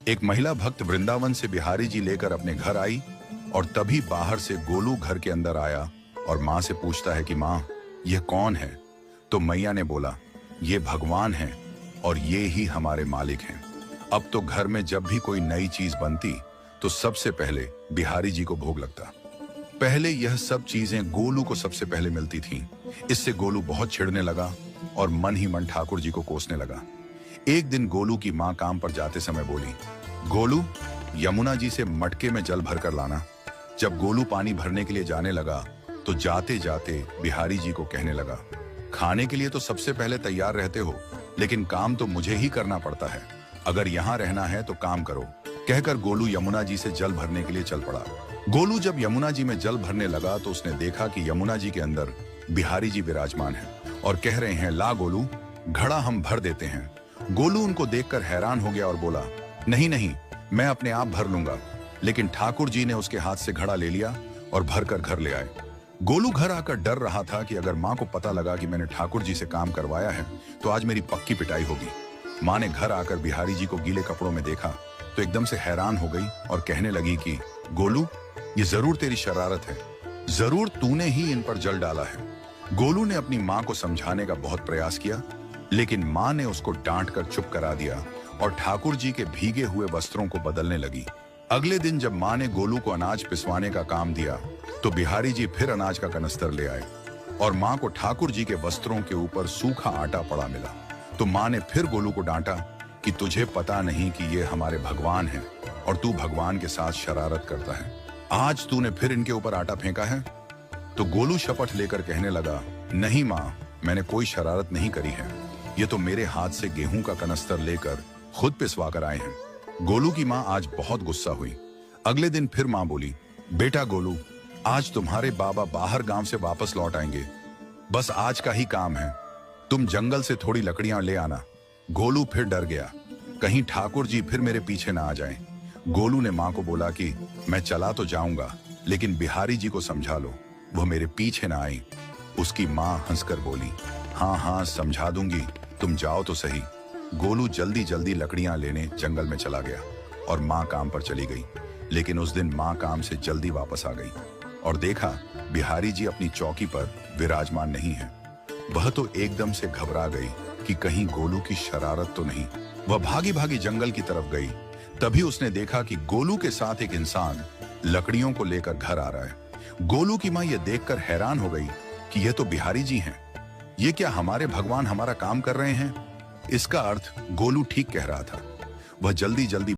एक महिला भक्त वृंदावन से बिहारी जी लेकर अपने घर आई और तभी बाहर से गोलू घर के अंदर आया और माँ से पूछता है कि माँ, यह कौन है? तो मैया ने बोला, ये भगवान है और ये ही हमारे मालिक हैं। अब तो घर में जब भी कोई नई चीज बनती तो सबसे पहले बिहारी जी को भोग लगता। पहले यह सब चीजें गोलू को सबसे पहले मिलती थीं। इससे गोलू बहुत चिढ़ने लगा और मन ही मन ठाकुर जी को कोसने लगा। एक दिन गोलू की माँ काम पर जाते समय बोली, गोलू, यमुना जी से मटके में जल भर कर लाना। जब गोलू पानी भरने के लिए जाने लगा तो जाते जाते बिहारी जी को कहने लगा, खाने के लिए तो सबसे पहले तैयार रहते हो, लेकिन काम तो मुझे ही करना पड़ता है। अगर यहाँ रहना है तो काम करो। कहकर गोलू यमुना जी से जल भरने के लिए चल पड़ा। गोलू जब यमुना जी में जल भरने लगा तो उसने देखा कि यमुना जी के अंदर बिहारी जी विराजमान हैं और कह रहे हैं, ला गोलू, घड़ा हम भर देते हैं। गोलू उनको देखकर हैरान हो गया और बोला, नहीं नहीं, मैं अपने आप भर लूंगा। लेकिन ठाकुर जी ने उसके हाथ से घड़ा ले लिया और भरकर घर ले आए। गोलू घर आकर डर रहा था कि अगर माँ को पता लगा कि मैंने ठाकुर जी से काम करवाया है तो आज मेरी पक्की पिटाई होगी। माँ ने घर आकर बिहारी जी को गीले कपड़ों में देखा तो एकदम से हैरान हो गई और कहने लगी कि गोलू, ये जरूर तेरी शरारत है, जरूर तूने ही इन पर जल डाला है। गोलू ने अपनी माँ को समझाने का बहुत प्रयास किया, लेकिन माँ ने उसको डांट कर चुप करा दिया और ठाकुर जी के भीगे हुए वस्त्रों को बदलने लगी। अगले दिन जब माँ ने गोलू को अनाज पिसवाने का काम दिया तो बिहारी जी फिर अनाज का कनस्तर ले आए और माँ को ठाकुर जी के वस्त्रों के ऊपर सूखा आटा पड़ा मिला। तो माँ ने फिर गोलू को डांटा कि तुझे पता नहीं कि ये हमारे भगवान हैं और तू भगवान के साथ शरारत करता है। आज तूने फिर इनके ऊपर आटा फेंका है। तो गोलू शपथ लेकर कहने लगा, नहीं माँ, मैंने कोई शरारत नहीं करी है। ये तो मेरे हाथ से गेहूं का कनस्तर लेकर खुद पिसवा कर आए हैं। गोलू की माँ आज बहुत गुस्सा हुई। अगले दिन फिर माँ बोली, बेटा गोलू, आज तुम्हारे बाबा बाहर गांव से वापस लौट आएंगे। बस आज का ही काम है, तुम जंगल से थोड़ी लकड़ियां ले आना। गोलू फिर डर गया, कहीं ठाकुर जी फिर मेरे पीछे ना आ जाएं। गोलू ने माँ को बोला कि मैं चला तो जाऊंगा, लेकिन बिहारी जी को समझा लो, वो मेरे पीछे ना आई। उसकी माँ हंसकर बोली, हाँ हाँ समझा दूंगी, तुम जाओ तो सही। गोलू जल्दी जल्दी लकड़ियां लेने जंगल में चला गया और माँ काम पर चली गई। लेकिन उस दिन माँ काम से जल्दी वापस आ गई और देखा बिहारी जी अपनी चौकी पर विराजमान नहीं है। वह तो एकदम से घबरा गई कि कहीं गोलू की शरारत तो नहीं। वह भागी भागी जंगल की तरफ गई। तभी उसने देखा कि गोलू के साथ एक इंसान लकड़ियों को लेकर घर आ रहा है। गोलू की माँ यह देखकर हैरान हो गई कि यह तो बिहारी जी हैं। ये क्या हमारे भगवान हमारा काम कर रहे हैं? इसका अर्थ गोलू ठीक कह रहा था। वह जल्दी जल्दी